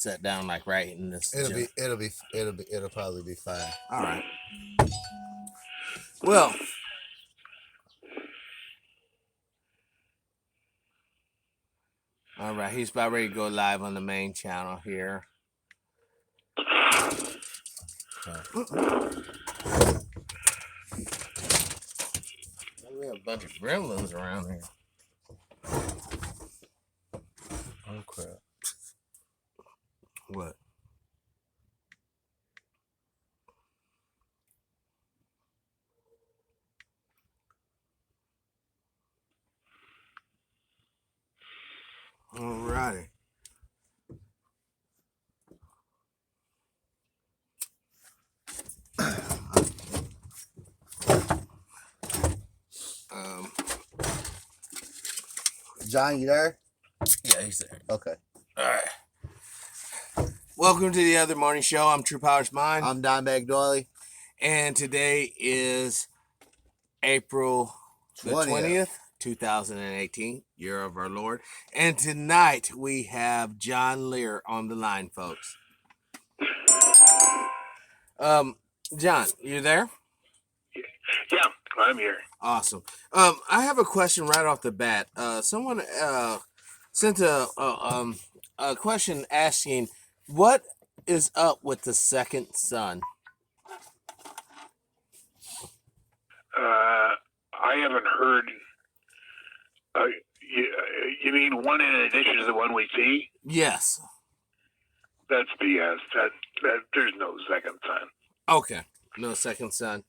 set down like right in this. It'll probably be fine. All right. Well, all right. He's about ready to go live on the main channel here. We have a bunch of gremlins around here. Oh crap! What? All righty. John, you there? Yeah, he's there. Okay. All right. Welcome to the other morning show. I'm Truepowerismine. I'm Don Bagdolly. And today is April the 20th, 2018, year of our Lord. And tonight we have John Lear on the line, folks. John, you there? Yeah, I'm here. Awesome. I have a question right off the bat. Someone sent a question asking, what is up with the second sun? I haven't heard. You mean one in addition to the one we see? Yes. That's BS. That there's no second sun. Okay, no second sun.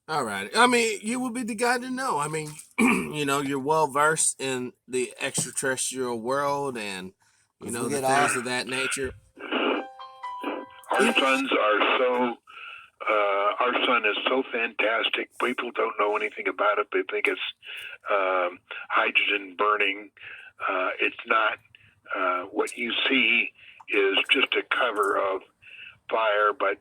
All right. I mean, you would be the guy to know. I mean, you know, you're well versed in the extraterrestrial world and, you know, the things of that nature. Our suns are so. Our sun is so fantastic. People don't know anything about it. They think it's hydrogen burning. It's not. What you see is just a cover of fire, but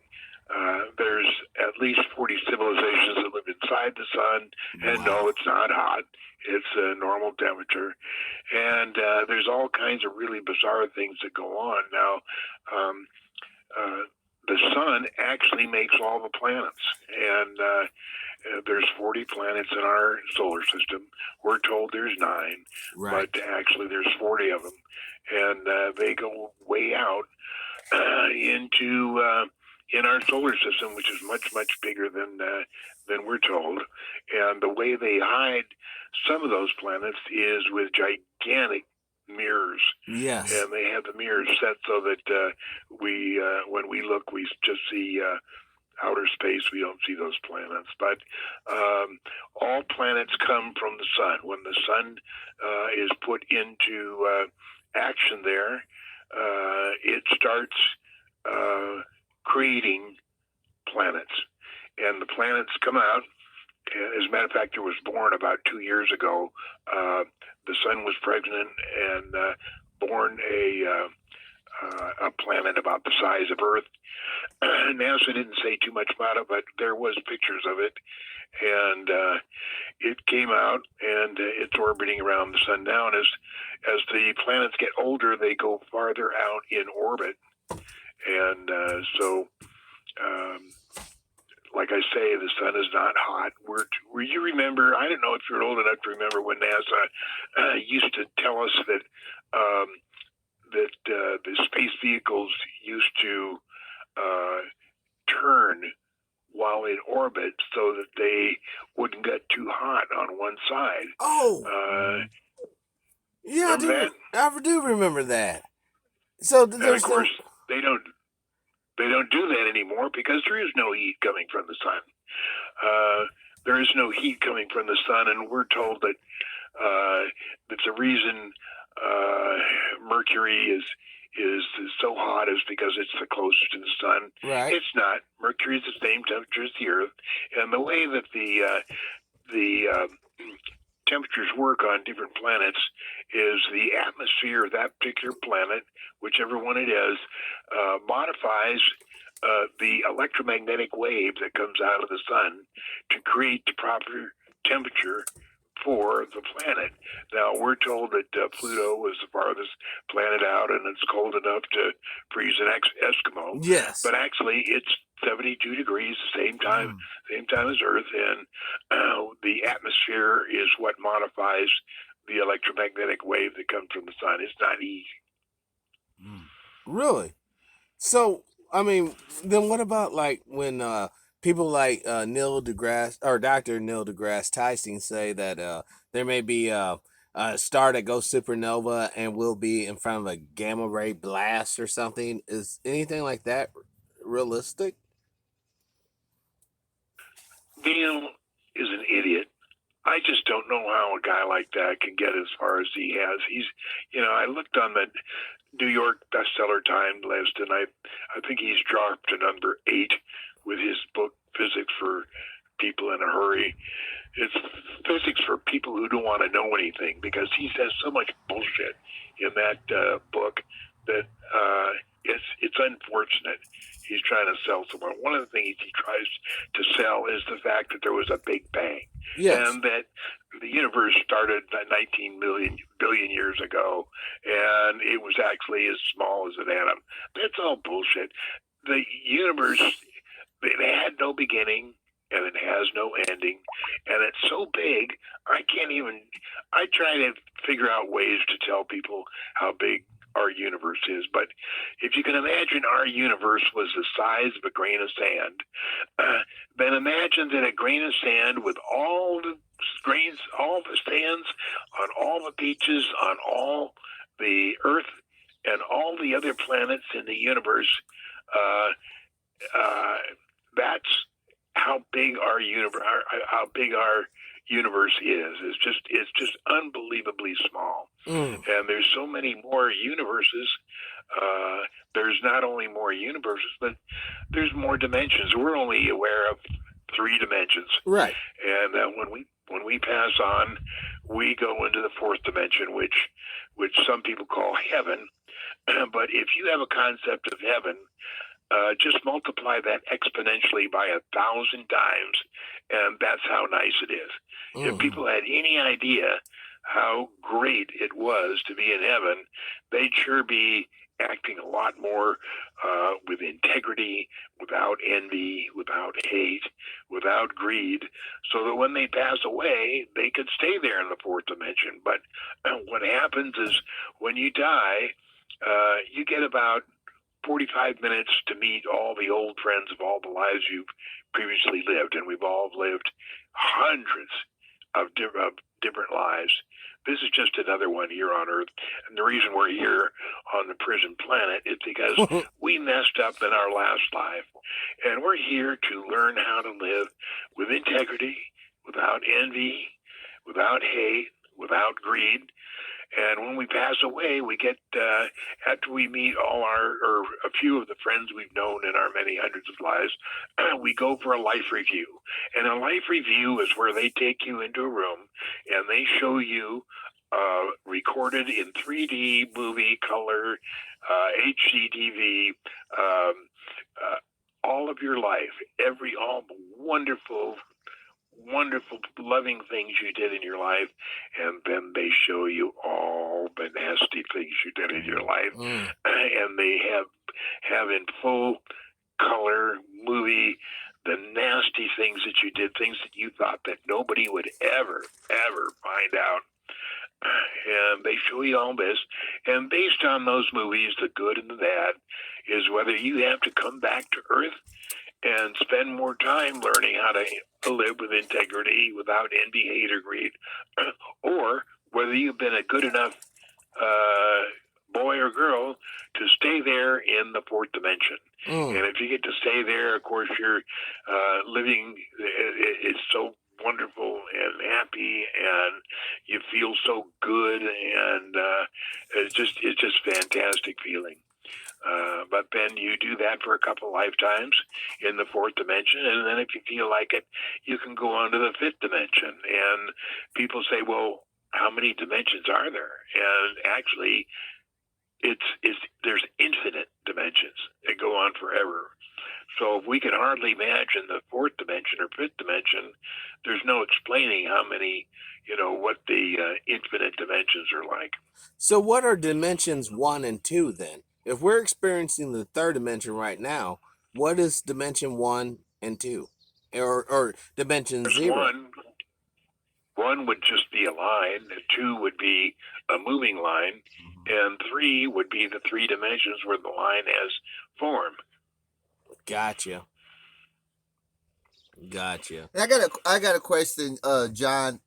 there's at least 40 civilizations that live inside the sun, and no, it's not hot. It's a normal temperature. And there's all kinds of really bizarre things that go on. Now, the sun actually makes all the planets, and there's 40 planets in our solar system. We're told there's 9, but actually there's 40 of them, and they go way out into in our solar system, which is much, much bigger than we're told. And the way they hide some of those planets is with gigantic mirrors. Yes. And they have the mirrors set so that we, when we look, we just see outer space. We don't see those planets. But all planets come from the sun. When the sun is put into action there, it starts creating planets. And the planets come out. As a matter of fact, there was born about 2 years ago. The sun was pregnant and born a planet about the size of Earth. NASA didn't say too much about it, but there was pictures of it. And it came out, and it's orbiting around the sun now. And as the planets get older, they go farther out in orbit. And so, like I say, the sun is not hot. You remember, I don't know if you're old enough to remember when NASA used to tell us that the space vehicles used to turn while in orbit so that they wouldn't get too hot on one side. Oh, yeah, I do remember that. So of course, they don't do that anymore because there is no heat coming from the sun. There is no heat coming from the sun, and we're told that that's the reason Mercury is so hot is because it's the closest to the sun. Right. It's not. Mercury is the same temperature as the Earth, and the way that the temperatures work on different planets is the atmosphere of that particular planet, whichever one it is, modifies the electromagnetic wave that comes out of the sun to create the proper temperature for the planet. Now, we're told that Pluto was the farthest planet out and it's cold enough to freeze an Eskimo. Yes. But actually, it's 72 degrees, same time as Earth, and the atmosphere is what modifies the electromagnetic wave that comes from the sun. It's not easy. Really? So, I mean, then what about like when people like Neil deGrasse or Dr. Neil deGrasse Tyson say that there may be a star that goes supernova and will be in front of a gamma ray blast or something? Is anything like that realistic? Neil is an idiot. I just don't know how a guy like that can get as far as he has. I looked on the New York bestseller time list, and I think he's dropped to number 8 with his book Physics for People in a Hurry. It's physics for people who don't want to know anything, because he says so much bullshit in that book that it's unfortunate. He's trying to sell someone. One of the things he tries to sell is the fact that there was a Big Bang. Yes. And that the universe started 19 billion years ago, and it was actually as small as an atom. That's all bullshit. The universe, it had no beginning, and it has no ending, and it's so big, I try to figure out ways to tell people how big our universe is. But if you can imagine our universe was the size of a grain of sand, then imagine that a grain of sand with all the grains, all the sands on all the beaches, on all the Earth, and all the other planets in the universe. That's how big our universe, is. It's just unbelievably small. And there's so many more universes. There's not only more universes, but there's more dimensions. We're only aware of 3 dimensions. Right. And when we pass on, we go into the 4th dimension, which some people call heaven. But if you have a concept of heaven, just multiply that exponentially by 1,000 times, and that's how nice it is. If people had any idea how great it was to be in heaven, they'd sure be acting a lot more with integrity, without envy, without hate, without greed, so that when they pass away, they could stay there in the 4th dimension. But what happens is when you die, you get about 45 minutes to meet all the old friends of all the lives you've previously lived, and we've all lived hundreds of different lives. This is just another one here on Earth, and the reason we're here on the prison planet is because we messed up in our last life, and we're here to learn how to live with integrity, without envy, without hate, without greed. And when we pass away, we get, after we meet or a few of the friends we've known in our many hundreds of lives, we go for a life review. And a life review is where they take you into a room and they show you recorded in 3D movie color, HCTV, all of your life, all the wonderful, loving things you did in your life, and then they show you all the nasty things you did in your life, and they have in full color movie the nasty things that you did, things that you thought that nobody would ever find out. And they show you all this, and based on those movies, the good and the bad, is whether you have to come back to Earth and spend more time learning how to live with integrity, without envy, hate, or greed, or whether you've been a good enough boy or girl to stay there in the 4th dimension. And if you get to stay there, of course, you're living is so wonderful and happy, and you feel so good, and it's just fantastic feeling. But then you do that for a couple lifetimes in the 4th dimension, and then if you feel like it, you can go on to the 5th dimension. And people say, well, how many dimensions are there? And actually, there's infinite dimensions that go on forever. So if we can hardly imagine the fourth dimension or fifth dimension, there's no explaining how many, what the infinite dimensions are like. So what are dimensions 1 and 2 then? If we're experiencing the third dimension right now, what is dimension 1 and 2? Or dimension There's 0? One would just be a line, and 2 would be a moving line, and 3 would be the 3 dimensions where the line has form. Gotcha. I got a question, John.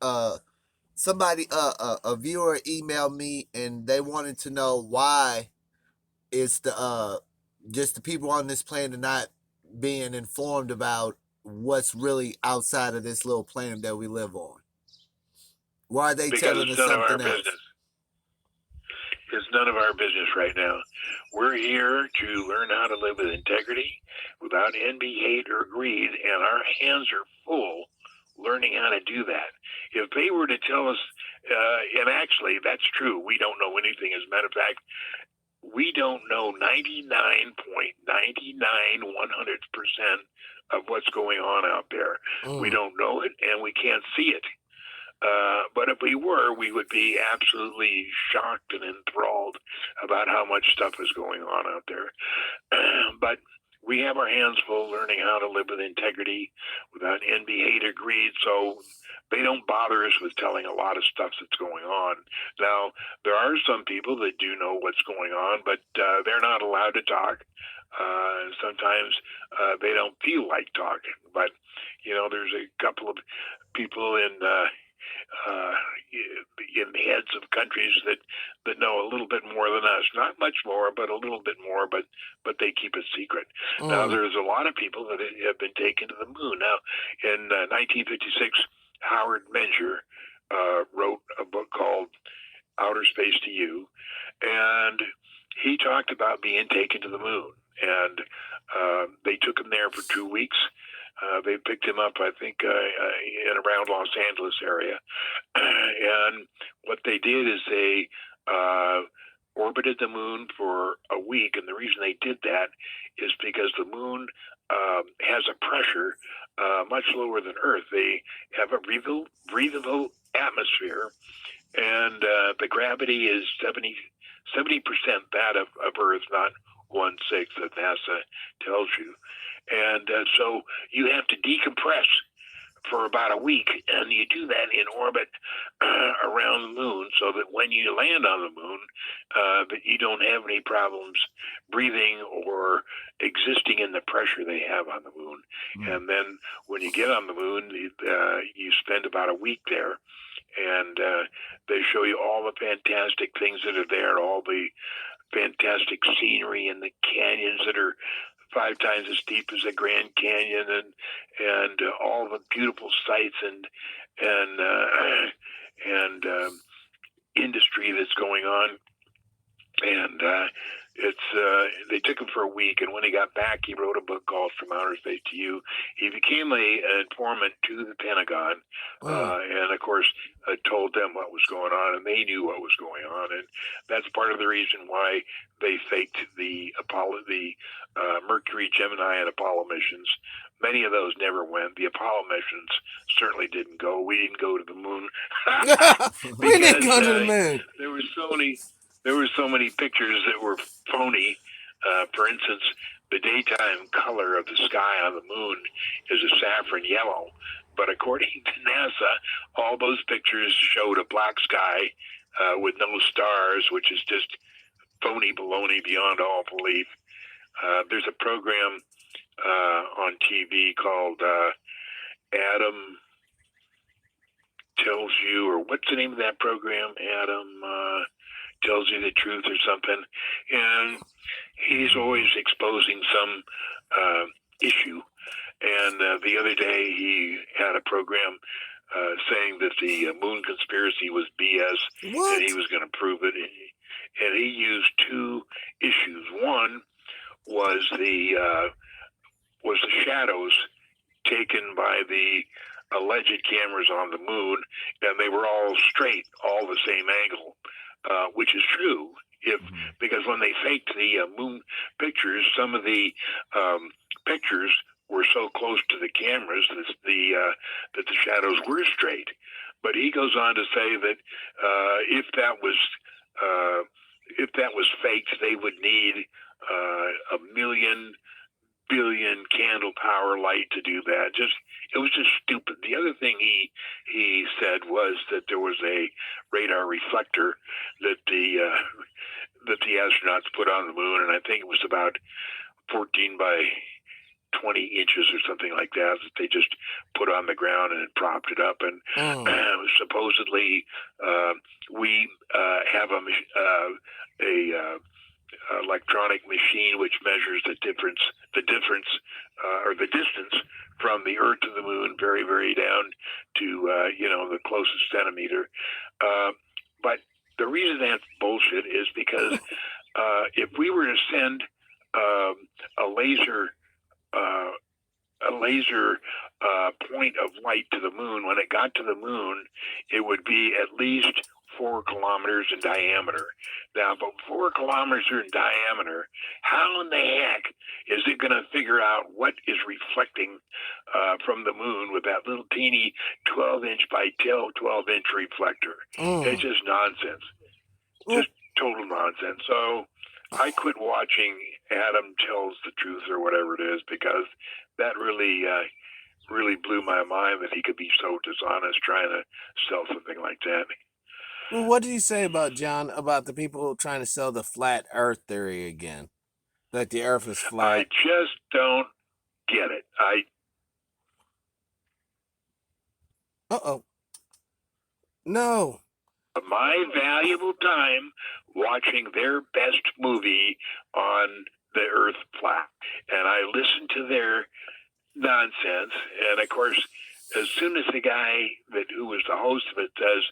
Somebody, a viewer emailed me and they wanted to know why it's just the people on this planet not being informed about what's really outside of this little planet that we live on. Why are they telling us something else? Business. It's none of our business right now. We're here to learn how to live with integrity, without envy, hate, or greed, and our hands are full learning how to do that. If they were to tell us, and actually that's true, we don't know anything. As a matter of fact, we don't know 99.99 100% of what's going on out there. We don't know it, and we can't see it. But if we were, we would be absolutely shocked and enthralled about how much stuff is going on out there. But we have our hands full learning how to live with integrity, without envy, hate, or greed. So they don't bother us with telling a lot of stuff that's going on. Now, there are some people that do know what's going on, but they're not allowed to talk. Sometimes they don't feel like talking. But, there's a couple of people in heads of countries that know a little bit more than us. Not much more, but a little bit more, but they keep it secret. Now, there's a lot of people that have been taken to the moon. Now, in 1956, Howard Menger wrote a book called Outer Space to You, and he talked about being taken to the moon. And they took him there for 2 weeks. They picked him up, I think, in around Los Angeles area. And what they did is they orbited the moon for a week. And the reason they did that is because the moon has a pressure much lower than Earth. They have a breathable atmosphere, and the gravity is 70% that of Earth, not 1/6 that NASA tells you. And so you have to decompress for about a week, and you do that in orbit around the moon, so that when you land on the moon, that you don't have any problems breathing or existing in the pressure they have on the moon. And then when you get on the moon, you spend about a week there, and they show you all the fantastic things that are there, all the fantastic scenery and the canyons that are 5 times as deep as the Grand Canyon, and all the beautiful sights and industry that's going on. And they took him for a week, and when he got back, he wrote a book called From Outer Space to You. He became an informant to the Pentagon, and of course told them what was going on, and they knew what was going on, and that's part of the reason why they faked the Mercury, Gemini, and Apollo missions. Many of those never went. The Apollo missions certainly didn't go. We didn't go to the moon. We didn't go to the moon. There were so many pictures that were phony. For instance, the daytime color of the sky on the moon is a saffron yellow. But according to NASA, all those pictures showed a black sky with no stars, which is just phony baloney beyond all belief. There's a program on TV called Adam Tells You, or what's the name of that program? Adam Tells You the Truth or something. And he's always exposing some issue. And the other day he had a program saying that the moon conspiracy was BS, and he was going to prove it. And he used 2 issues. One was the shadows taken by the alleged cameras on the moon, and they were all straight, all the same angle, which is true. Because when they faked the moon pictures, some of the pictures were so close to the cameras that that the shadows were straight. But he goes on to say that if that was faked, they would need a million billion candle power light to do that. It was just stupid. The other thing he said was that there was a radar reflector that the astronauts put on the moon, and I think it was about 14 by 20 inches or something like that they just put on the ground and propped it up. And supposedly we have a electronic machine which measures the difference or the distance from the Earth to the moon, very, very down to the closest centimeter. But the reason that's bullshit is because if we were to send a laser point of light to the moon, when it got to the moon, it would be at least 4 kilometers in diameter. Now, but 4 kilometers in diameter, how in the heck is it going to figure out what is reflecting from the moon with that little teeny 12-inch by 12-inch reflector? It's just nonsense. Just total nonsense. So I quit watching Adam Tells the Truth or whatever it is, because that really blew my mind that he could be so dishonest trying to sell something like that. Well, what did you say about, John, about the people trying to sell the flat Earth theory again? That the Earth is flat? I just don't get it. Uh-oh. No. My valuable time watching their best movie on the Earth flat, and I listen to their nonsense. And of course, as soon as the guy who was the host of it says,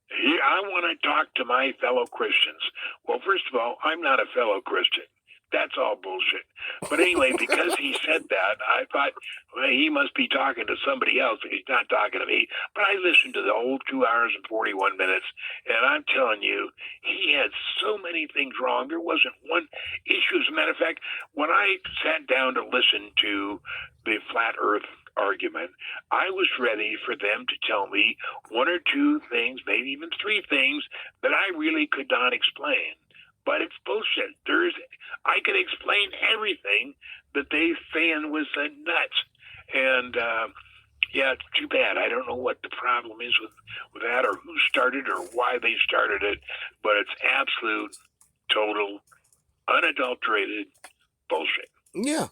I want to talk to my fellow Christians. Well, first of all, I'm not a fellow Christian. That's all bullshit. But anyway, because he said that, I thought, well, he must be talking to somebody else. He's not talking to me. But I listened to the whole 2 hours and 41 minutes, and I'm telling you, he had so many things wrong. There wasn't one issue. As a matter of fact, when I sat down to listen to the flat Earth argument, I was ready for them to tell me 1 or 2 things, maybe even 3 things that I really could not explain. But it's bullshit. I could explain everything that they saying was nuts. And yeah, it's too bad. I don't know what the problem is with that, or who started, or why they started it. But it's absolute, total, unadulterated bullshit. Yeah.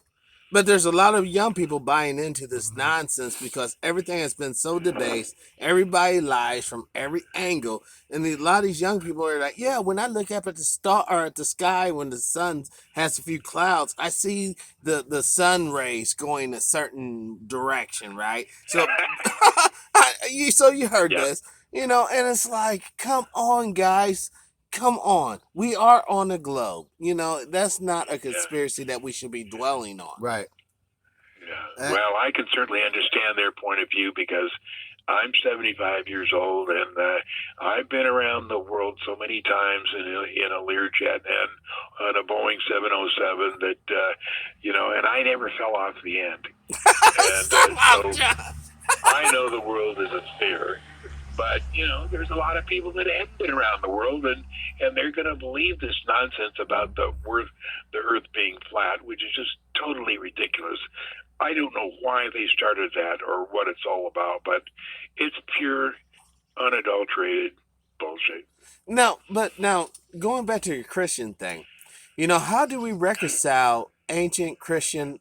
But there's a lot of young people buying into this nonsense because everything has been so debased. Everybody lies from every angle. And a lot of these young people are like, yeah, when I look up at the star or at the sky when the sun has a few clouds, I see the sun rays going a certain direction, right? So, so you heard this, and it's like, come on, guys. Come on. We are on a globe. That's not a conspiracy that we should be dwelling on. Right. Yeah. Well, I can certainly understand their point of view, because I'm 75 years old, and I've been around the world so many times in a Lear jet and on a Boeing 707 that, and I never fell off the end. And so I know the world is a sphere. But, there's a lot of people that have been around the world, and they're going to believe this nonsense about the Earth being flat, which is just totally ridiculous. I don't know why they started that or what it's all about, but it's pure, unadulterated bullshit. Now, going back to your Christian thing, how do we reconcile ancient Christian,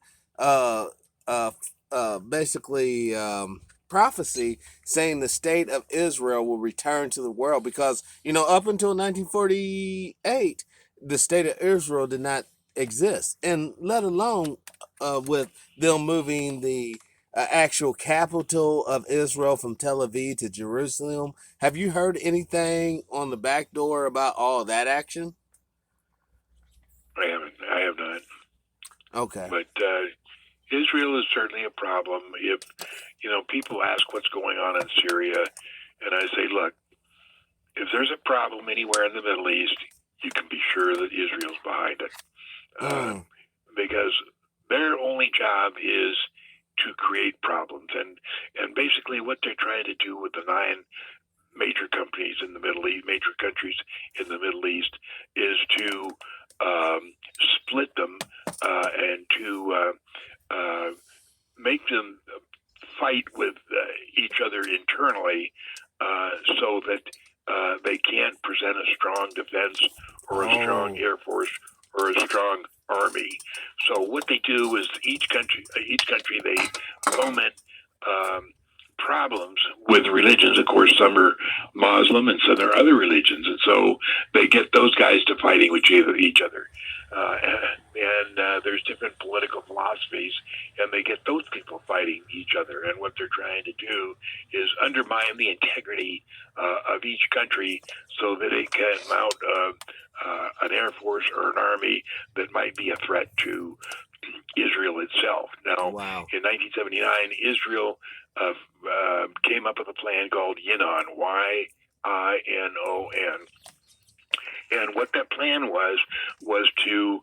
basically, prophecy saying the state of Israel will return to the world? Because up until 1948 the state of Israel did not exist, and let alone with them moving the actual capital of Israel from Tel Aviv to Jerusalem. Have you heard anything on the back door about all that action? I have not. Okay. But Israel is certainly a problem. If people ask what's going on in Syria, and I say, look, if there's a problem anywhere in the Middle East, you can be sure that Israel's behind it, because Their only job is to create problems, and basically what they're trying to do with the 9 major companies in the Middle East, major countries in the Middle East, is to split them and to make them fight with each other internally, so that they can't present a strong defense or a strong air force or a strong army. So what they do is each country they foment problems with religions. Of course, some are Muslim and some are other religions, and so they get those guys to fighting with each other. And there's different political philosophies, and they get those people fighting each other. And what they're trying to do is undermine the integrity of each country so that it can mount an air force or an army that might be a threat to Israel itself. Now, in 1979, Israel came up with a plan called Yinon, Y-I-N-O-N. And what that plan was to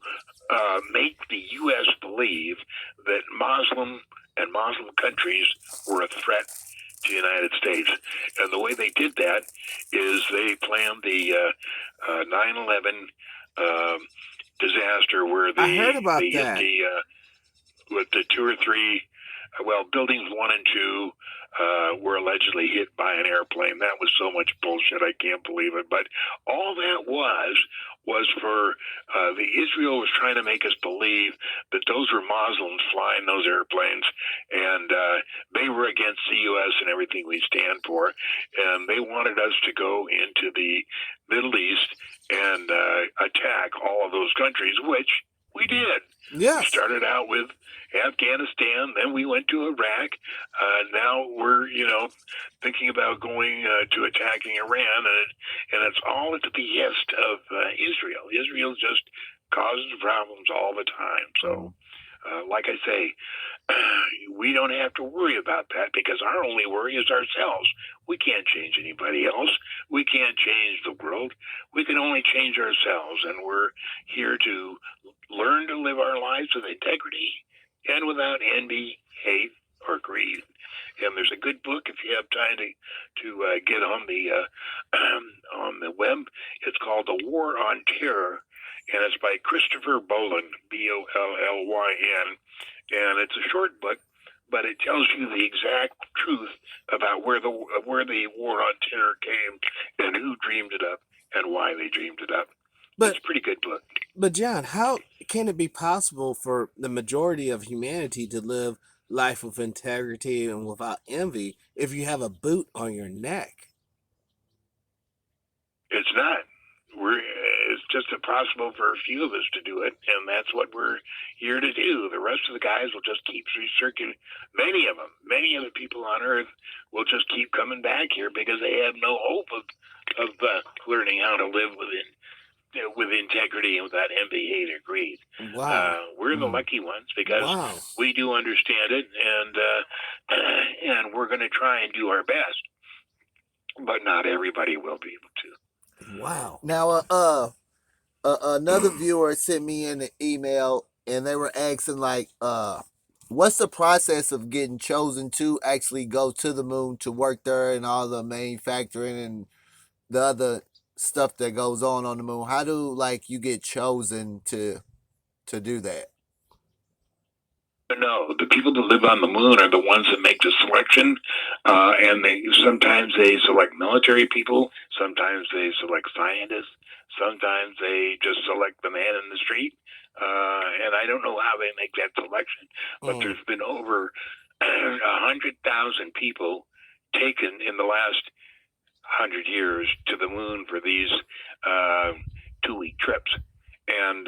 make the U.S. believe that Muslim and Muslim countries were a threat to the United States. And the way they did that is they planned the 9/11 disaster where they I heard about hit that. With the 2 or 3, buildings 1 and 2 were allegedly hit by an airplane. That was so much bullshit, I can't believe it. But all that was for the Israel was trying to make us believe that those were Muslims flying those airplanes, and they were against the U.S. and everything we stand for, and they wanted us to go into the Middle East and attack all of those countries, which we did. Yes. We started out with Afghanistan, then we went to Iraq. Now we're, thinking about going to attacking Iran, and it's all at the behest of Israel. Israel just causes problems all the time. So, like I say, we don't have to worry about that because our only worry is ourselves. We can't change anybody else. We can't change the world. We can only change ourselves, and we're here to learn to live our lives with integrity and without envy, hate, or greed. And there's a good book if you have time to get on the web. It's called The War on Terror, and it's by Christopher Bollyn, Bollyn, and it's a short book, but it tells you the exact truth about where the War on Terror came and who dreamed it up and why they dreamed it up. But it's a pretty good book. But John, how can it be possible for the majority of humanity to live life with integrity and without envy if you have a boot on your neck? It's not. It's just impossible for a few of us to do it, and that's what we're here to do. The rest of the guys will just keep recirculating. Many of the people on Earth will just keep coming back here because they have no hope of learning how to live with integrity and without envy, hate, or greed. Wow. We're the lucky ones because we do understand it, and we're going to try and do our best. But not everybody will be able to. Wow. Now, another viewer sent me an email, and they were asking, like, what's the process of getting chosen to actually go to the moon to work there and all the manufacturing and the other stuff that goes on the moon? How do, like, you get chosen to do that? No, the people that live on the moon are the ones that make the selection, and sometimes they select military people, sometimes they select scientists, sometimes they just select the man in the street, and I don't know how they make that selection, but there's been over 100,000 people taken in the last 100 years to the moon for these 2-week trips, and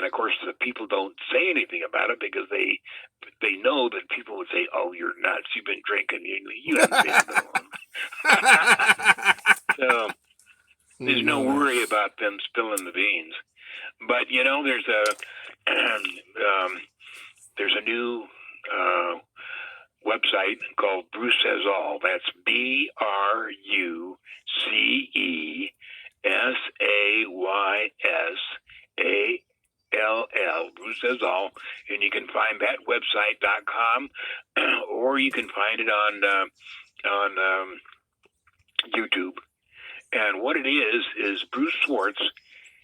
of course, the people don't say anything about it because they know that people would say, "Oh, you're nuts! You've been drinking. You haven't been to the moon." So there's no worry about them spilling the beans. But there's a new website called Bruce Says All. That's BRUCESAYS Bruce Says All, and you can find that website.com, or you can find it on YouTube. And what it is Bruce Swartz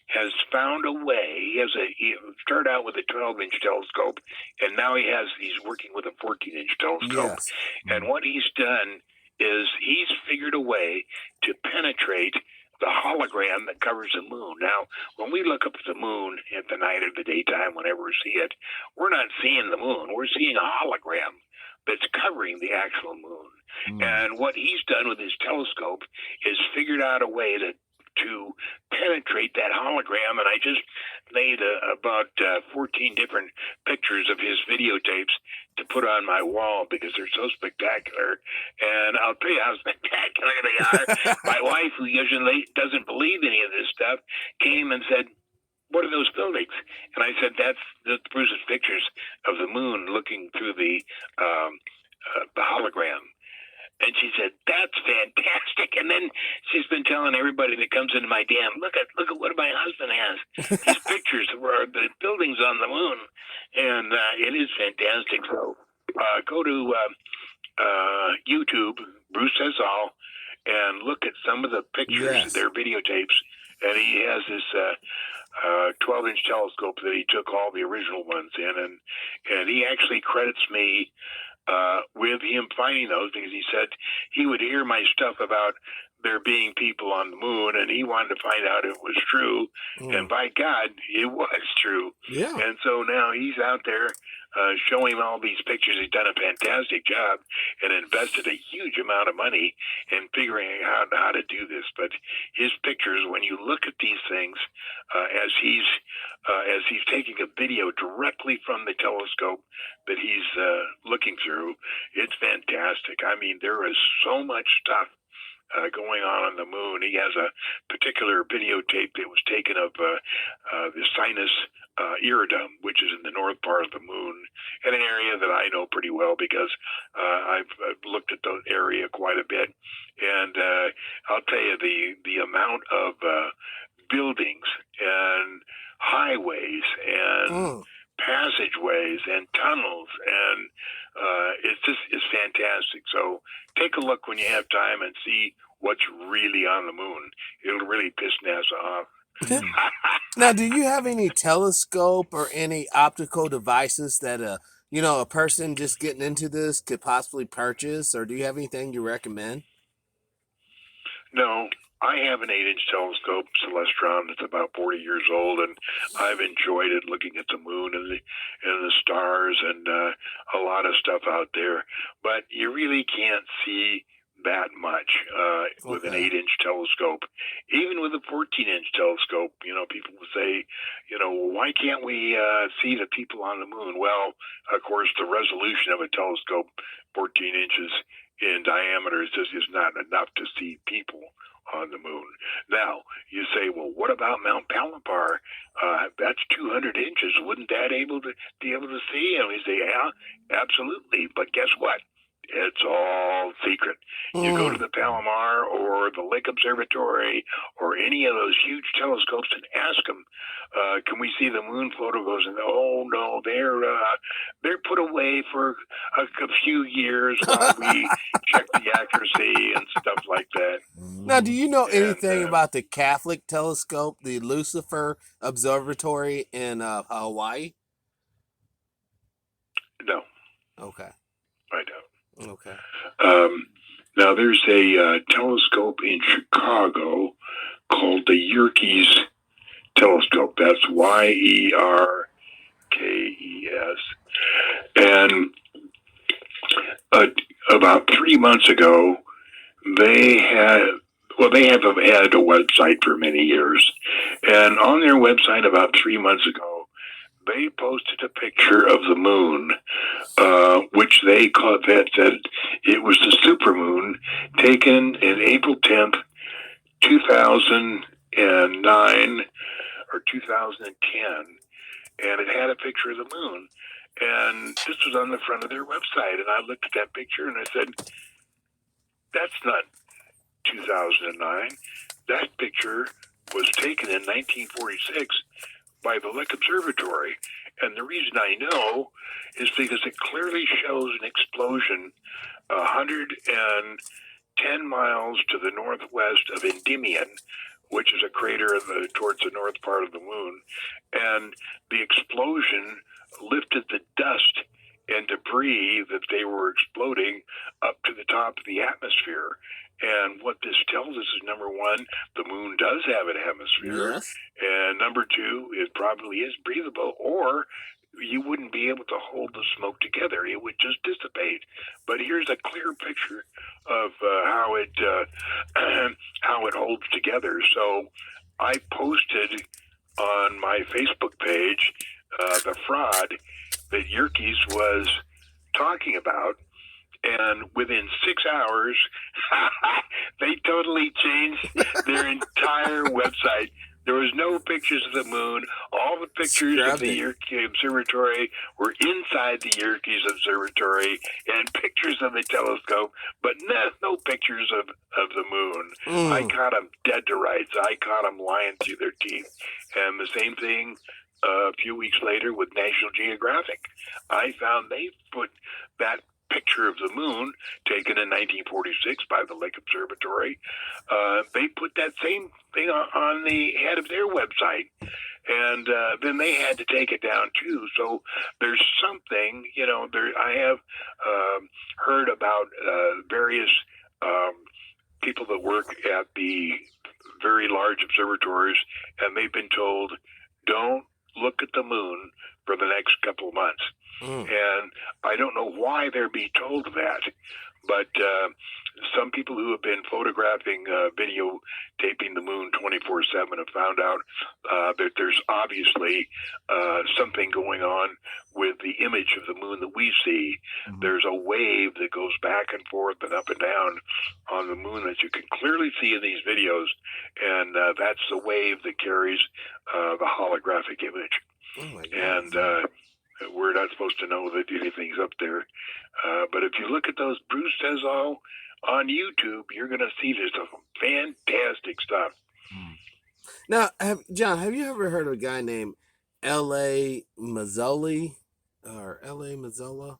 has found a way. He started out with a 12-inch telescope, and now he's working with a 14-inch telescope. Yes. And what he's done is he's figured a way to penetrate the hologram that covers the moon. Now, when we look up at the moon at the night or the daytime, whenever we see it, we're not seeing the moon. We're seeing a hologram that's covering the actual moon. And what he's done with his telescope is figured out a way to penetrate that hologram, and I just made about 14 different pictures of his videotapes to put on my wall because they're so spectacular. And I'll tell you how spectacular they are. My wife, who usually doesn't believe any of this stuff, came and said, "What are those buildings?" And I said, "That's Bruce's pictures of the moon looking through the hologram." And she said, "That's fantastic." And then she's been telling everybody that comes into my dam, look at what my husband has. These pictures of the buildings on the moon. And it is fantastic. So go to YouTube, Bruce Says All, and look at some of the pictures, their videotapes. And he has this 12-inch telescope that he took all the original ones in. And he actually credits me with him finding those, because he said he would hear my stuff about there being people on the moon, and he wanted to find out if it was true. And by God, it was true. Yeah. And so now he's out there showing all these pictures. He's done a fantastic job and invested a huge amount of money in figuring out how to do this. But his pictures, when you look at these things, as he's taking a video directly from the telescope that he's looking through, it's fantastic. I mean, there is so much stuff going on the moon. He has a particular videotape that was taken of the sinus iridum, which is in the north part of the moon, in an area that I know pretty well because I've looked at the area quite a bit. And I'll tell you, the amount of buildings and highways and passageways and tunnels, and it's fantastic. So take a look when you have time and see what's really on the moon. It'll really piss NASA off. Now, do you have any telescope or any optical devices that a person just getting into this could possibly purchase, or do you have anything you recommend? No, I have an 8-inch telescope, Celestron, that's about 40 years old, and I've enjoyed it, looking at the moon and the stars and a lot of stuff out there. But you really can't see that much with an 8-inch telescope. Even with a 14-inch telescope, people will say, why can't we see the people on the moon? Well, of course, the resolution of a telescope, 14 inches in diameter, is not enough to see people on the moon. Now, you say, well, what about Mount Palomar? That's 200 inches. Wouldn't that be able to see? And we say, yeah, absolutely. But guess what? It's all secret. You go to the Palomar or the Lake Observatory or any of those huge telescopes and ask them, can we see the moon photo? Goes, and oh no, they're put away for a few years while we check the accuracy and stuff like that. Now, do you know anything about the Catholic telescope, the Lucifer Observatory in Hawaii? No. Okay. I don't. Okay. Now, there's a telescope in Chicago called the Yerkes telescope. That's Yerkes. And about 3 months ago, they have had a website for many years. And on their website about 3 months ago, they posted a picture of the moon, which they called that it was the supermoon taken in April 10th, 2009 or 2010, and it had a picture of the moon. And this was on the front of their website, and I looked at that picture and I said, that's not 2009. That picture was taken in 1946 by the Lick Observatory. And the reason I know is because it clearly shows an explosion 110 miles to the northwest of Endymion, which is a crater towards the north part of the moon. And the explosion lifted the dust and debris that they were exploding up to the top of the atmosphere. And what this tells us is, number one, the moon does have an atmosphere. Yes. And number two, it probably is breathable, or you wouldn't be able to hold the smoke together. It would just dissipate. But here's a clear picture of how it holds together. So I posted on my Facebook page the fraud that Yerkes was talking about. And within 6 hours, they totally changed their entire website. There was no pictures of the moon. All the pictures of the Yerkes Observatory were inside the Yerkes Observatory, and pictures of the telescope, but no pictures of the moon. I caught them dead to rights. I caught them lying through their teeth. And the same thing a few weeks later with National Geographic. I found they put that picture of the moon taken in 1946 by the Lake Observatory. They put that same thing on the head of their website, and then they had to take it down too. So there's something, I have heard about various people that work at the very large observatories, and they've been told, don't look at the moon for the next couple of months. And I don't know why they're being told that, but some people who have been photographing, videotaping the moon 24/7 have found out that there's obviously something going on with the image of the moon that we see. There's a wave that goes back and forth and up and down on the moon that you can clearly see in these videos, and that's the wave that carries the holographic image. Oh my God. And we're not supposed to know that anything's up there. But if you look at those Bruce Says All on YouTube, you're going to see there's some fantastic stuff. Now, John, have you ever heard of a guy named L.A. Mazzoli or L.A. Mazzola?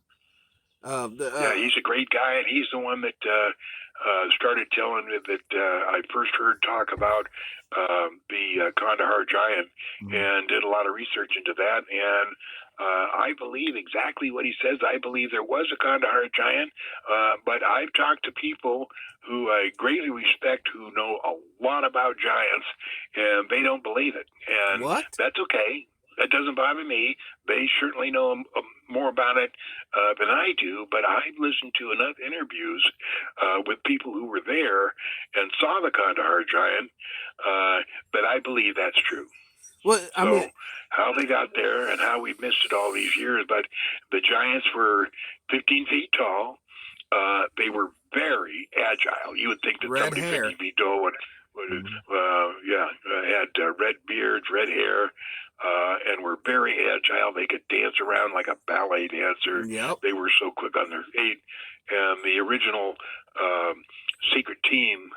Yeah, he's a great guy, and he's the one that started telling me that I first heard talk about the Kandahar giant, and did a lot of research into that. And I believe exactly what he says. I believe there was a Kandahar giant, but I've talked to people who I greatly respect who know a lot about giants, and they don't believe it. And What? That's okay. That doesn't bother me. They certainly know more about it than I do, but I've listened to enough interviews with people who were there and saw the Kandahar giant that I believe that's true. Well, I mean, how they got there and how we've missed it all these years, but the giants were 15 feet tall. They were very agile. You would think that Red somebody hair. 15 feet tall would had red beards, red hair, and were very agile. They could dance around like a ballet dancer. Yep. They were so quick on their feet. And the original secret team,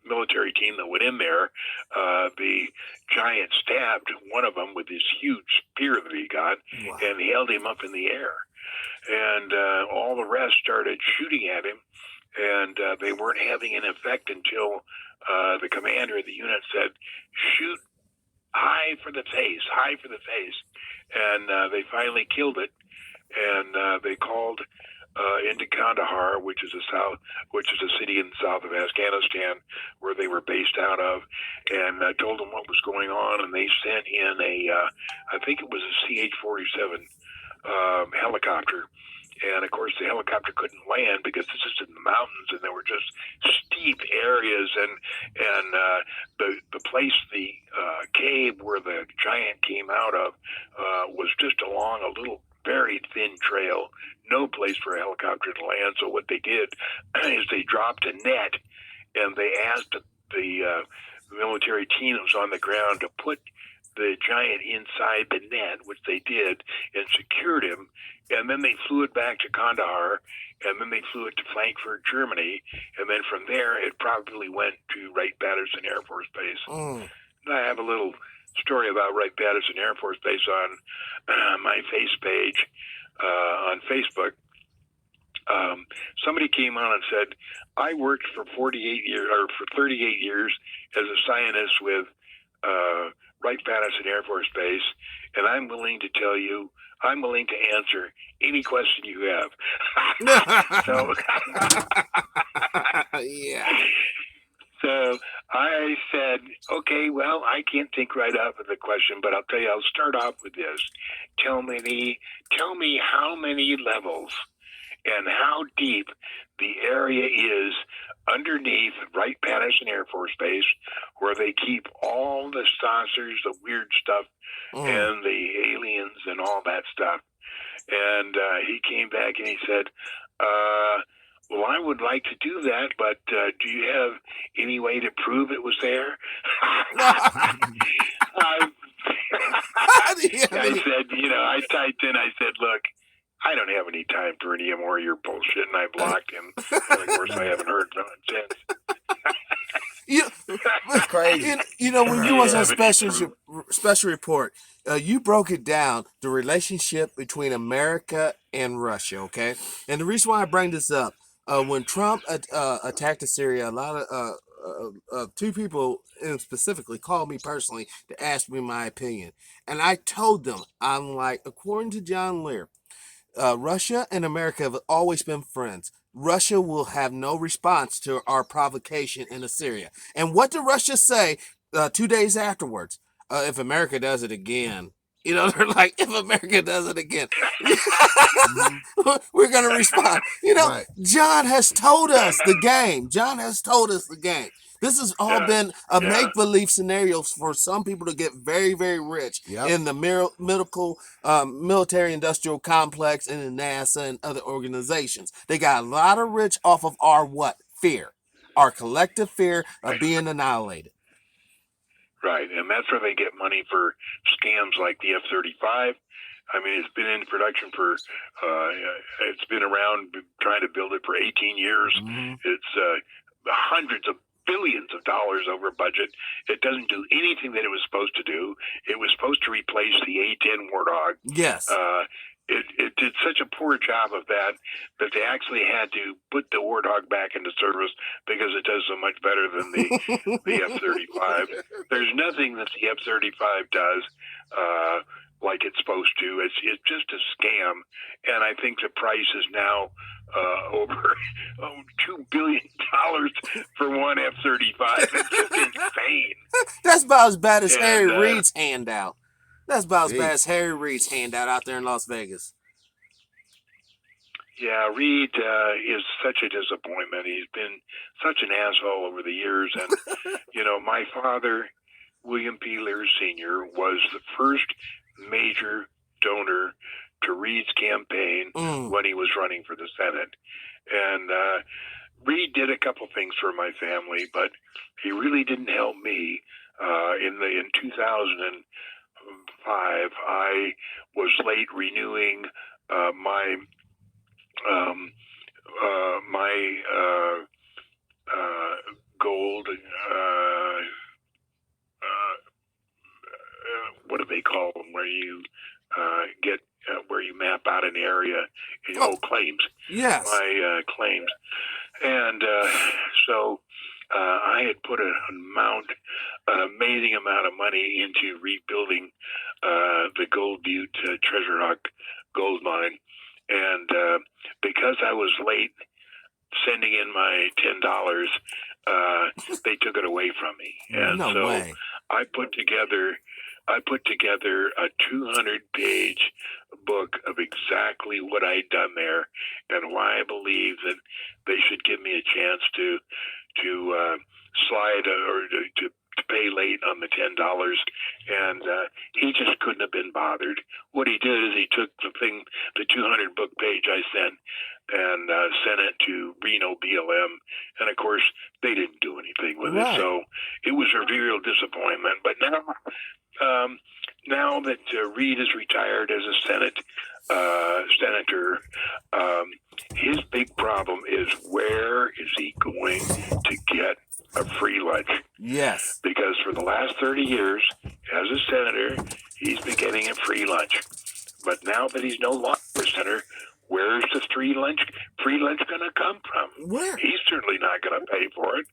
military team that went in there, the giant stabbed one of them with this huge spear that he got, Wow. and held him up in the air. And all the rest started shooting at him, and they weren't having an effect until the commander of the unit said, shoot high for the face. And they finally killed it, and they called into Kandahar, which is a city in the south of Afghanistan, where they were based out of, and told them what was going on, and they sent in I think it was a CH-47 helicopter. And of course, the helicopter couldn't land because this is in the mountains, and there were just steep areas, and the place, the cave where the giant came out of, was just along a little very thin trail, no place for a helicopter to land. So what they did is they dropped a net, and they asked the military team that was on the ground to put the giant inside the net, which they did, and secured him. And then they flew it back to Kandahar, and then they flew it to Frankfurt, Germany, and then from there it probably went to Wright-Patterson Air Force Base. I have a little story about Wright-Patterson Air Force Base on my face page on Facebook. Somebody came on and said, I worked for 38 years or for 38 years as a scientist with Wright-Patterson Air Force Base, and I'm willing to answer any question you have. So, yeah. So I said, okay, well, I can't think right up with the question, but I'll tell you, I'll start off with this. Tell me how many levels and how deep the area is underneath Wright-Patterson Air Force Base, where they keep all the saucers, the weird stuff, and the aliens and all that stuff. And he came back and he said, well, I would like to do that, but do you have any way to prove it was there? I said, I typed in, I said, look, I don't have any time for any more of your bullshit, and I blocked him. And of course, I haven't heard from him since. That's crazy. When you was on special report, you broke it down, the relationship between America and Russia, okay? And the reason why I bring this up, when Trump attacked Syria, a lot of two people specifically called me personally to ask me my opinion. And I told them, I'm like, according to John Lear, Russia and America have always been friends. Russia will have no response to our provocation in Syria. And what did Russia say 2 days afterwards? If America does it again, they're like, if America does it again, we're going to respond. Right. John has told us the game. This has all been a make-believe scenario for some people to get very, very rich in the military-industrial complex and in NASA and other organizations. They got a lot of rich off of our what? Fear. Our collective fear of being annihilated. Right, and that's where they get money for scams like the F-35. I mean, it's been in production for, it's been around trying to build it for 18 years. Mm-hmm. It's hundreds of billions of dollars over budget. It doesn't do anything that it was supposed to do. It was supposed to replace the A-10 Warthog. Yes. It did such a poor job of that they actually had to put the Warthog back into service because it does so much better than the F-35. There's nothing that the F-35 does like it's supposed to. It's just a scam, and I think the price is now over $2 billion for one F-35. It's just insane. That's about as bad as Harry Reid's handout. That's about as bad as Harry Reid's handout out there in Las Vegas. Yeah, Reid is such a disappointment. He's been such an asshole over the years. And, my father, William P. Lear Sr., was the first major donor to Reid's campaign when he was running for the Senate. And Reid did a couple things for my family, but he really didn't help me. In 2005, I was late renewing my gold. What do they call them? Where you get where you map out an area and claims. Yes, my claims, and so I had put an amazing amount of money into rebuilding the Gold Butte Treasure Rock gold mine, and because I was late sending in my $10, they took it away from me, and way. I put together a 200-page book of exactly what I'd done there and why I believe that they should give me a chance to slide or to pay late on the $10. And he just couldn't have been bothered. What he did is he took the 200 book page I sent and sent it to Reno BLM. And of course, they didn't do anything with it. So it was a real disappointment. But now that Reid is retired as a senator, his big problem is where is he going to get a free lunch? Yes. Because for the last 30 years, as a now that he's no longer a senator, where's the free lunch going to come from? Where? He's certainly not going to pay for it.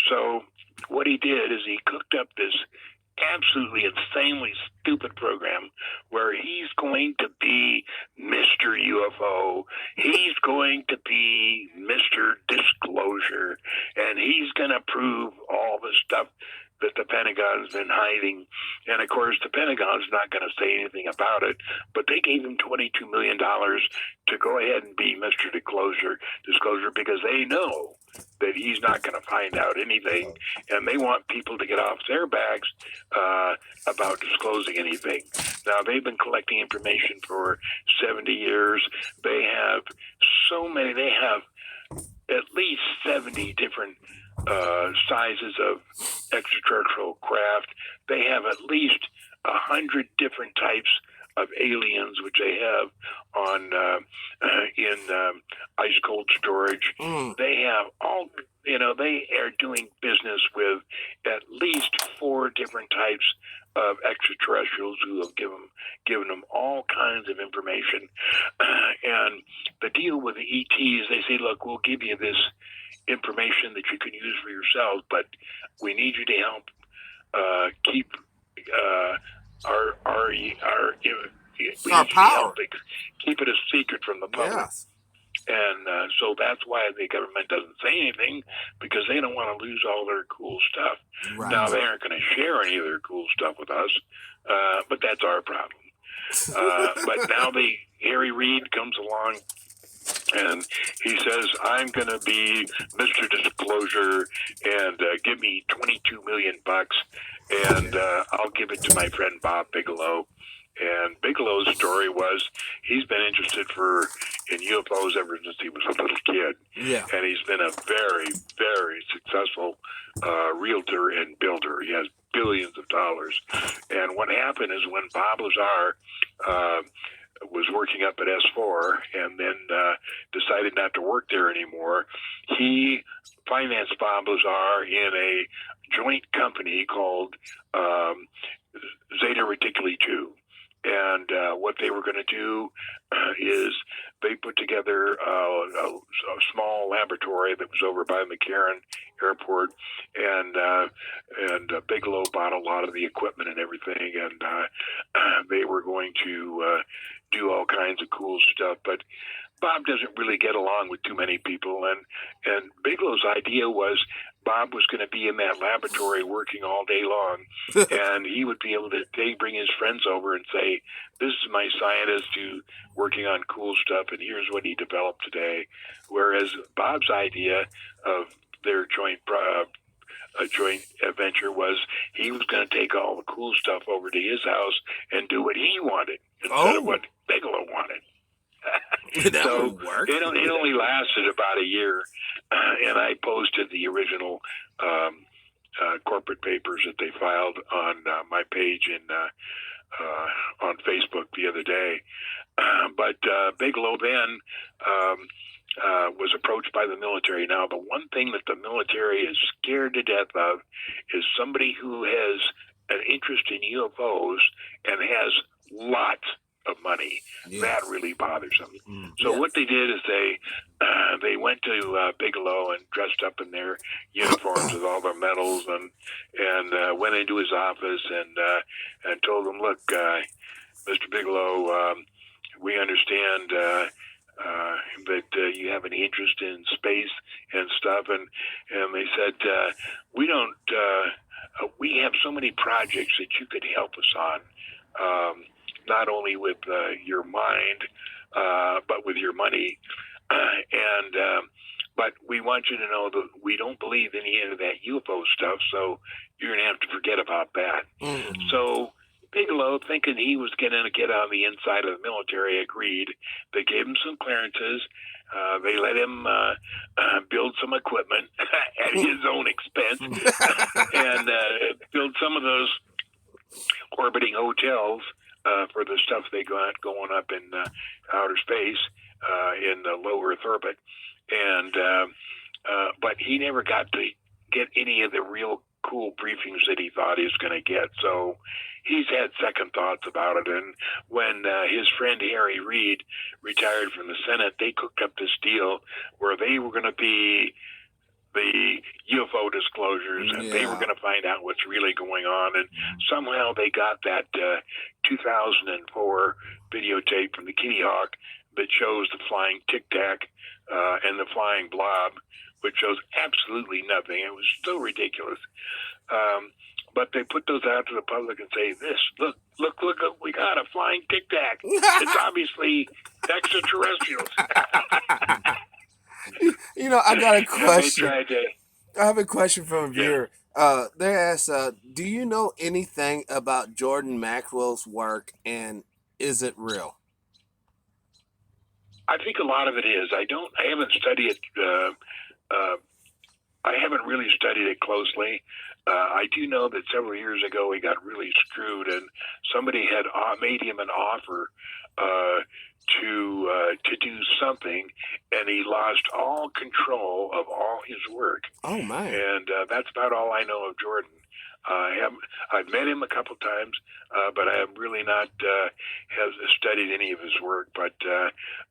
So what he did is he cooked up this absolutely insanely stupid program where he's going to be Mr. UFO. He's going to be Mr. Disclosure, and he's going to prove all the stuff that the Pentagon's been hiding. And of course, the Pentagon's not going to say anything about it, but they gave him $22 million to go ahead and be Mr. Disclosure, because they know that he's not going to find out anything, and they want people to get off their backs about disclosing anything. Now, they've been collecting information for 70 years. They have at least 70 different sizes of extraterrestrial craft. They have at least 100 different types of aliens, which they have on in ice cold storage. They have all, they are doing business with at least 4 different types of extraterrestrials who have given them all kinds of information. And the deal with the ETs, they say, look, we'll give you this information that you can use for yourselves, but we need you to help keep our power. Keep it a secret from the public. Yes. And so that's why the government doesn't say anything, because they don't want to lose all their cool stuff. Right. Now, they aren't going to share any of their cool stuff with us, but that's our problem. But now Harry Reid comes along and he says, I'm going to be Mr. Disclosure and give me $22 million and I'll give it to my friend Bob Bigelow. And Bigelow's story was he's been interested in UFOs ever since he was a little kid. Yeah. And he's been a very, very successful realtor and builder. He has billions of dollars. And what happened is when Bob Lazar was working up at S4 and then decided not to work there anymore, he financed Bob Lazar in a joint company called Zeta Reticuli 2. And what they were going to do is they put together a small laboratory that was over by McCarran Airport, and Bigelow bought a lot of the equipment and everything, and they were going to do all kinds of cool stuff. But Bob doesn't really get along with too many people, and Bigelow's idea was Bob was going to be in that laboratory working all day long, and he would be able to bring his friends over and say, this is my scientist who working on cool stuff, and here's what he developed today. Whereas Bob's idea of their joint adventure was he was going to take all the cool stuff over to his house and do what he wanted instead of what Bigelow wanted. That so would work. It only lasted about a year, and I posted the original corporate papers that they filed on my page on Facebook the other day. But Bigelow then was approached by the military. Now, the one thing that the military is scared to death of is somebody who has an interest in UFOs and has lots of money. Yes. That really bothers them. So what they did is they went to Bigelow and dressed up in their uniforms with all their medals and went into his office and told him, look, Mr. Bigelow, we understand that you have an interest in space and stuff, and they said we have so many projects that you could help us on. Not only with your mind, but with your money. But we want you to know that we don't believe any of that UFO stuff, so you're going to have to forget about that. So Bigelow, thinking he was going to get on the inside of the military, agreed. They gave him some clearances. They let him build some equipment at his own expense and build some of those orbiting hotels for the stuff they got going up in outer space in the low Earth orbit, and but he never got to get any of the real cool briefings that he thought he was going to get. So he's had second thoughts about it. And when his friend Harry Reid retired from the Senate, they cooked up this deal where they were going to be the UFO disclosures, and they were going to find out what's really going on. And somehow they got that 2004 videotape from the Kitty Hawk that shows the flying Tic Tac and the flying blob, which shows absolutely nothing. It was so ridiculous. But they put those out to the public and say, look, we got a flying Tic Tac. It's obviously extraterrestrials. I got a question. I have a question from a viewer. They asked, do you know anything about Jordan Maxwell's work, and is it real? I think a lot of it is. I haven't studied it. I haven't really studied it closely. I do know that several years ago he got really screwed, and somebody had made him an offer to do something, and he lost all control of all his work. Oh my! And that's about all I know of Jordan. I've met him a couple times, but I have really not have studied any of his work. But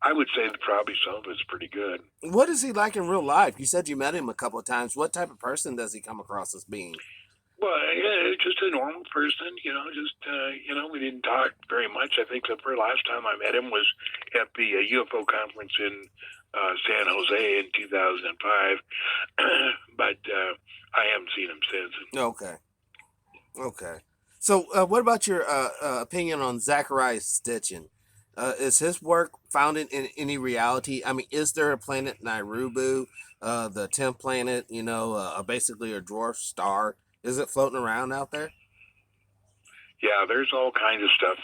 I would say that probably some of it's pretty good. What is he like in real life? You said you met him a couple of times. What type of person does he come across as being? Well, yeah, just a normal person, we didn't talk very much. I think the very last time I met him was at the UFO conference in San Jose in 2005, but I haven't seen him since. Okay. So what about your opinion on Zacharias Sitchin? Is his work founded in any reality? I mean, is there a planet Nibiru, the 10th planet, basically a dwarf star? Is it floating around out there? Yeah, there's all kinds of stuff.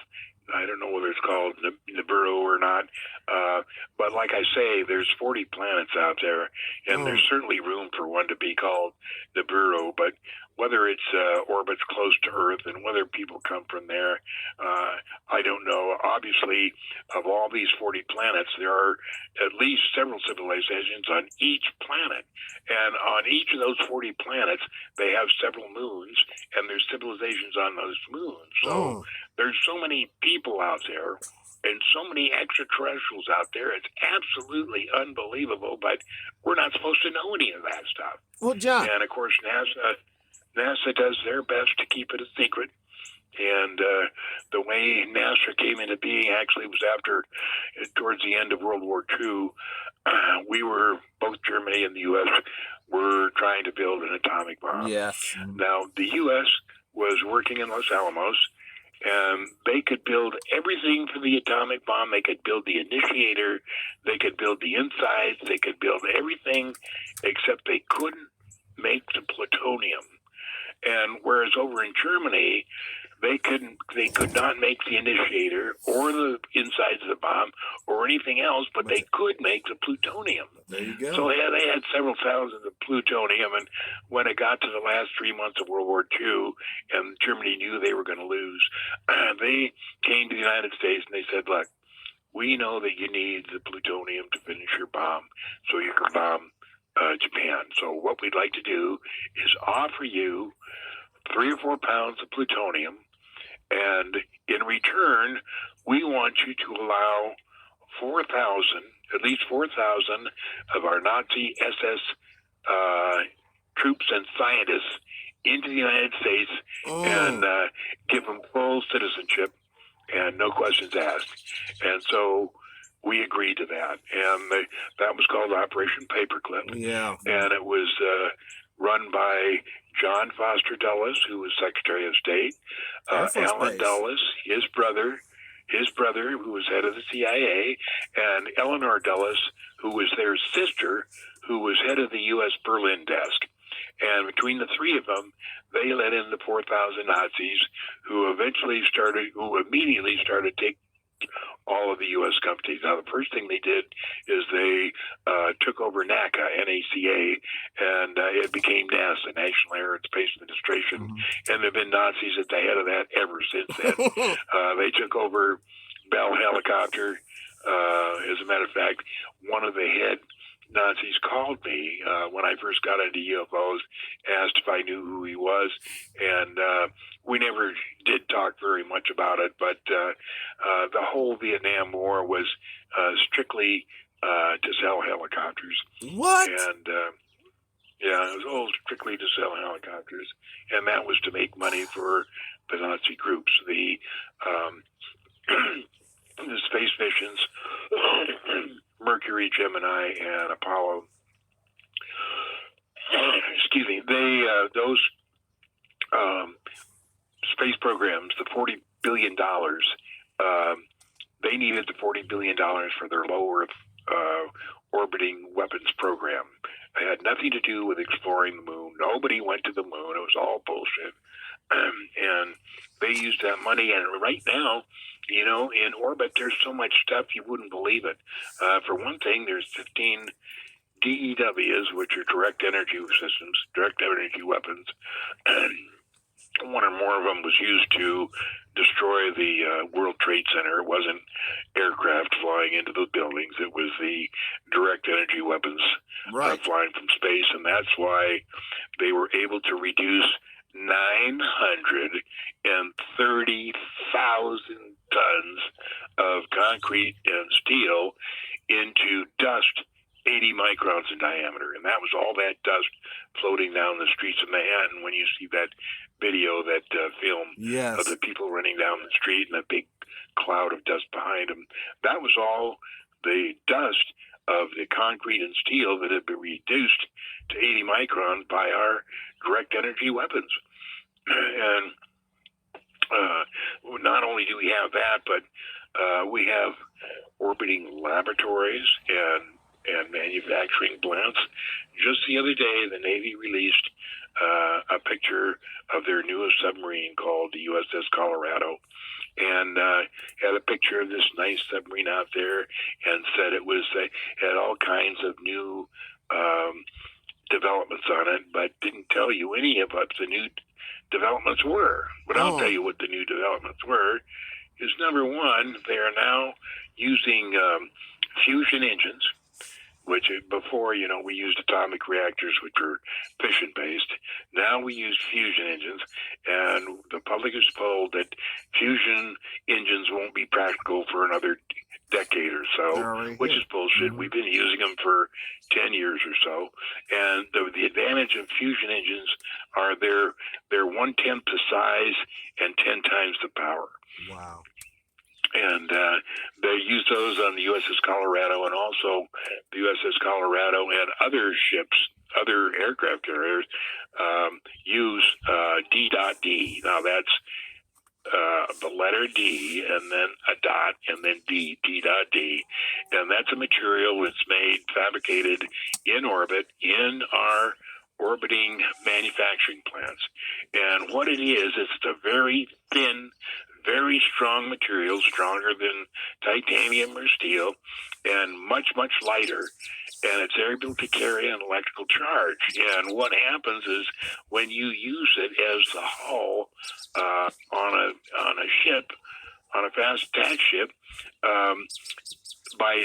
I don't know whether it's called Nibiru or not. But like I say, there's 40 planets out there, and there's certainly room for one to be called Nibiru. But whether it's orbits close to Earth and whether people come from there, I don't know. Obviously, of all these 40 planets, there are at least several civilizations on each planet. And on each of those 40 planets, they have several moons, and there's civilizations on those moons. So there's so many people out there and so many extraterrestrials out there. It's absolutely unbelievable, but we're not supposed to know any of that stuff. Well, John. And, of course, NASA does their best to keep it a secret. And the way NASA came into being actually was towards the end of World War II, we were, both Germany and the U.S., were trying to build an atomic bomb. Yes. Now, the U.S. was working in Los Alamos, and they could build everything for the atomic bomb. They could build the initiator, they could build the insides, they could build everything, except they couldn't make the plutonium. And whereas over in Germany, they could not make the initiator or the insides of the bomb or anything else, but they could make the plutonium. There you go. So they had several thousands of plutonium, and when it got to the last 3 months of World War II, and Germany knew they were going to lose, they came to the United States and they said, look, we know that you need the plutonium to finish your bomb so you can bomb Japan. So what we'd like to do is offer you 3 or 4 pounds of plutonium, and in return, we want you to allow at least 4,000 of our Nazi SS troops and scientists into the United States and give them full citizenship and no questions asked. And so we agreed to that, and that was called Operation Paperclip. Yeah. And it was run by John Foster Dulles, who was Secretary of State, Alan Dulles, his brother, who was head of the CIA, and Eleanor Dulles, who was their sister, who was head of the U.S. Berlin desk. And between the three of them, they let in the 4,000 Nazis who immediately started taking all of the U.S. companies. Now, the first thing they did is they took over NACA, N-A-C-A, and it became NASA, National Air and Space Administration, and there have been Nazis at the head of that ever since then. They took over Bell Helicopter. As a matter of fact, one of the head Nazis called me when I first got into UFOs, asked if I knew who he was, and we never did talk very much about it. But the whole Vietnam War was strictly to sell helicopters. What? And yeah, it was all strictly to sell helicopters, and that was to make money for the Nazi groups. The the space missions, Mercury, Gemini, and Apollo. Excuse me. Those space programs, the $40 billion, they needed the $40 billion for their low Earth orbiting weapons program. It had nothing to do with exploring the moon. Nobody went to the moon. It was all bullshit. And they used that money. And right now, you know, in orbit, there's so much stuff you wouldn't believe it. For one thing, there's 15 DEWs, which are direct energy systems, direct energy weapons. And one or more of them was used to destroy the World Trade Center. It wasn't aircraft flying into the buildings. It was the direct energy weapons flying from space. And that's why they were able to reduce 930,000 tons of concrete and steel into dust 80 microns in diameter. And that was all that dust floating down the streets of Manhattan. When you see that video, that film of the people running down the street and a big cloud of dust behind them, that was all the dust of the concrete and steel that had been reduced to 80 microns by our direct energy weapons. And not only do we have that, but we have orbiting laboratories and manufacturing plants. Just the other day, the Navy released a picture of their newest submarine called the USS Colorado, and had a picture of this nice submarine out there, and said it was had all kinds of new developments on it, but didn't tell you any of what the new developments were. But I'll tell you what the new developments were. Is number one, they are now using fusion engines, which before, you know, we used atomic reactors, which were fission-based. Now we use fusion engines, and the public is told that fusion engines won't be practical for another decade or so, which is bullshit. We've been using them for 10 years or so, and the advantage of fusion engines are they're 1/10 the size and 10 times the power. Wow. And they use those on the USS Colorado, and also the USS Colorado and other ships, other aircraft carriers, use D.D. Now that's the letter D, and then a dot, and then D, D.D. And that's a material that's made, fabricated in orbit in our orbiting manufacturing plants. And what it is, it's a very thin, very strong material, stronger than titanium or steel, and much, much lighter. And it's able to carry an electrical charge. And what happens is when you use it as the hull on a ship, on a fast attack ship, by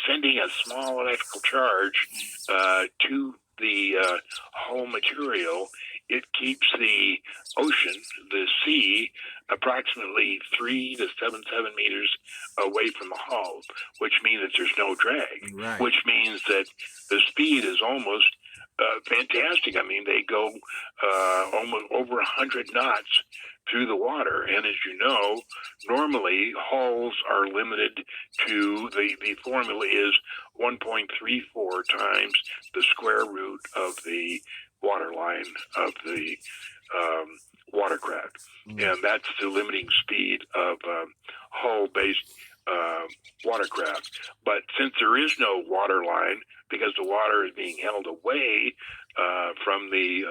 sending a small electrical charge to the hull material, it keeps the ocean, the sea, approximately 3 to 7 meters away from the hull, which means that there's no drag, which means that the speed is almost fantastic. I mean, they go almost over 100 knots through the water. And as you know, normally hulls are limited to, the formula is 1.34 times the square root of the water line of the watercraft. And that's the limiting speed of hull-based watercraft. But since there is no water line, because the water is being held away from the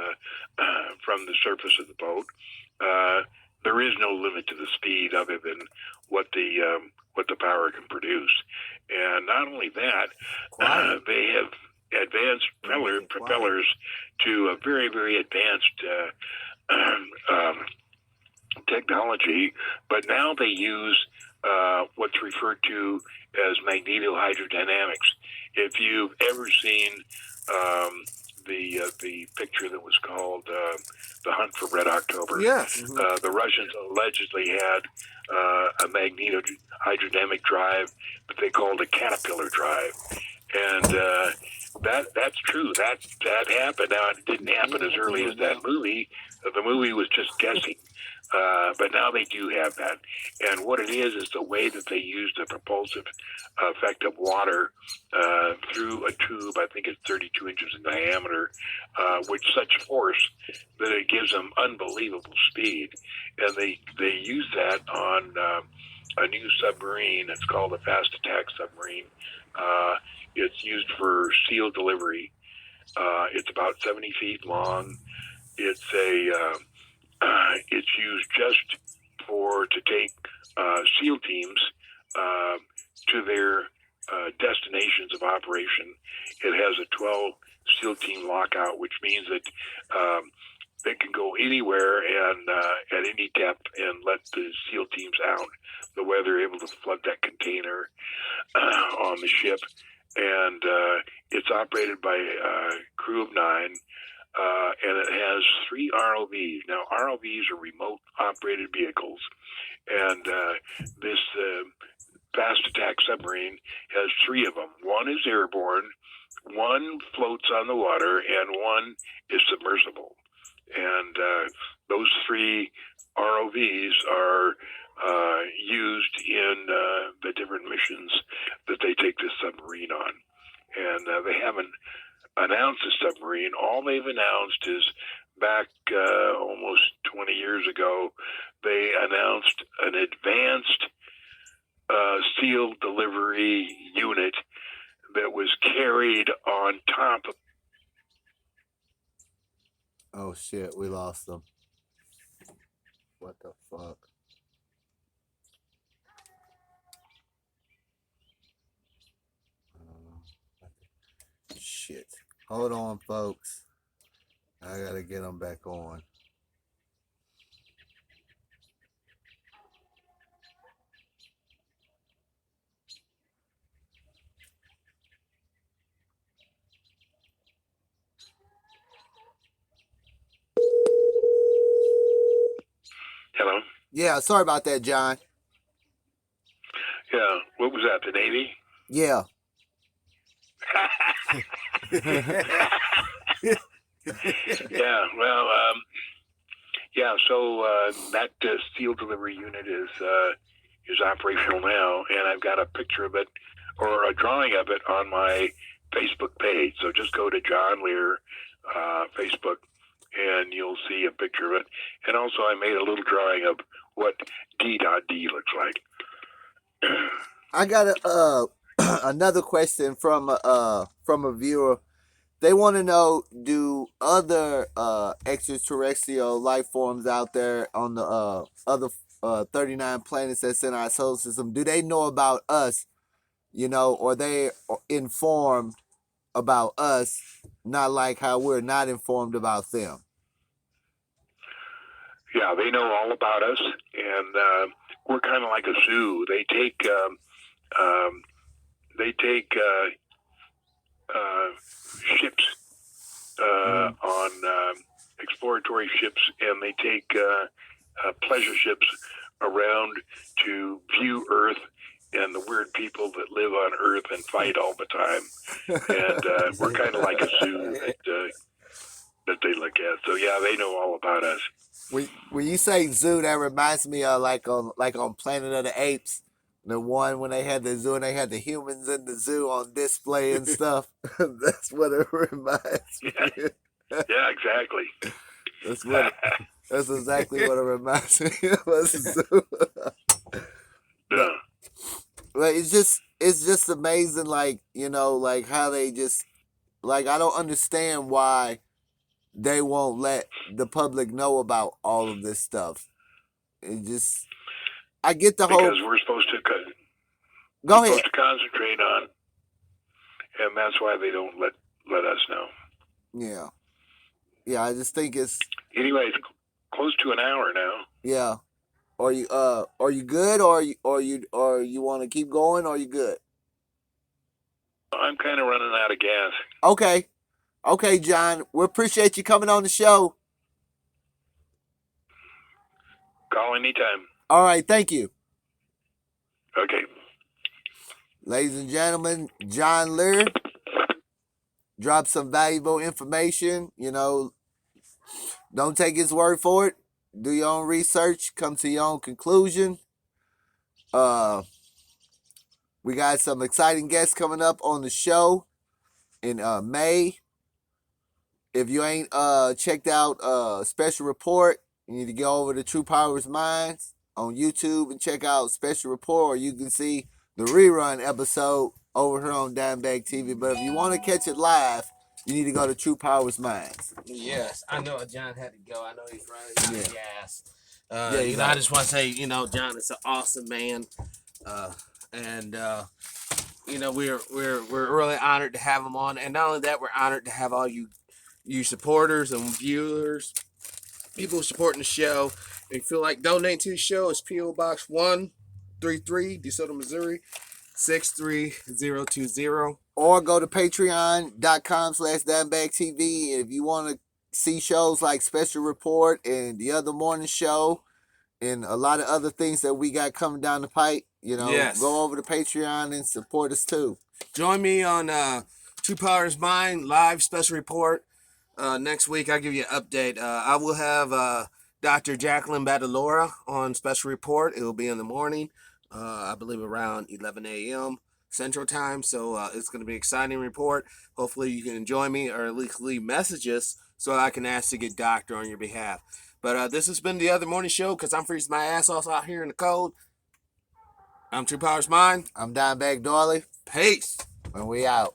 surface of the boat, there is no limit to the speed other than what the power can produce. And not only that, they have advanced propellers to a very, very advanced technology, but now they use what's referred to as magnetohydrodynamics. If you've ever seen the picture that was called The Hunt for Red October, Yes. the Russians allegedly had a magnetohydrodynamic drive that they called a caterpillar drive, and that's true. That happened. Now, it didn't happen as early as that movie. The movie was just guessing. But now they do have that. And what it is the way that they use the propulsive effect of water through a tube, I think it's 32 inches in diameter, with such force that it gives them unbelievable speed. And they use that on a new submarine. It's called a fast attack submarine. It's used for SEAL delivery. It's about 70 feet long. It's it's used just to take SEAL teams to their destinations of operation. It has a 12 SEAL team lockout, which means that they can go anywhere and at any depth and let the SEAL teams out. The way they're able to flood that container on the ship, and it's operated by a crew of 9. And it has 3 ROVs. Now, ROVs are remote operated vehicles, and this fast attack submarine has 3 of them. One is airborne, one floats on the water, and one is submersible. And those 3 ROVs are used in the different missions that they take this submarine on. And they haven't announced a submarine. All they've announced is back almost 20 years ago, they announced an advanced SEAL delivery unit that was carried on top of. Oh shit, we lost them. What the fuck? Shit. Hold on, folks. I gotta get them back on. Hello? Yeah, sorry about that, John. Yeah, what was that, the Navy? Yeah. Yeah, well, so that SEAL delivery unit is operational now, and I've got a picture of it, or a drawing of it, on my Facebook page. So just go to John Lear Facebook, and you'll see a picture of it. And also, I made a little drawing of what D.D looks like. I got another question from a viewer. They want to know, do other extraterrestrial life forms out there on the other 39 planets that's in our solar system, do they know about us, or they informed about us, not like how we're not informed about them? Yeah, they know all about us, and we're kind of like a zoo. They take ships on exploratory ships, and they take pleasure ships around to view Earth and the weird people that live on Earth and fight all the time. And we're kind of like a zoo that they look at. So yeah, they know all about us. When you say zoo, that reminds me of like on Planet of the Apes, the one when they had the zoo and they had the humans in the zoo on display and stuff. That's what it reminds me. Yeah, exactly. That's exactly what it reminds me of, a zoo. But it's just amazing, like how they just, like, I don't understand why they won't let the public know about all of this stuff. It just, I get the whole. Because we're supposed to concentrate on, and that's why they don't let us know. Yeah. I just think it's. Anyway, it's close to an hour now. Yeah. Are you good, or you want to keep going, or you good? I'm kind of running out of gas. Okay, John. We appreciate you coming on the show. Call anytime. All right, thank you. Okay. Ladies and gentlemen, John Lear dropped some valuable information. You know, don't take his word for it. Do your own research. Come to your own conclusion. We got some exciting guests coming up on the show in May. If you ain't checked out Special Report, you need to go over to Truepowerismine on YouTube and check out Special Report, or you can see the rerun episode over here on Dimebag TV. But if you want to catch it live, you need to go to Truepowerismine. Yes, I know John had to go. I know he's running out of gas. Yeah, I just want to say, John is an awesome man, and we're really honored to have him on. And not only that, we're honored to have all you supporters and viewers, people supporting the show. If you feel like donating to the show, it's P.O. Box 133, DeSoto, Missouri 63020. Or go to patreon.com/DimebagTV. If you want to see shows like Special Report and the other morning show and a lot of other things that we got coming down the pipe, Yes. Go over to Patreon and support us too. Join me on Truepowerismine live Special Report. Next week, I'll give you an update. I will have Dr. Jacqueline Badalora on Special Report. It will be in the morning, I believe around 11 a.m. Central Time. So it's going to be an exciting report. Hopefully you can join me, or at least leave messages so I can ask to get doctor on your behalf. But this has been the Other Morning Show, because I'm freezing my ass off out here in the cold. I'm Truepowerismine. I'm Dimebag Darley. Peace. And we out.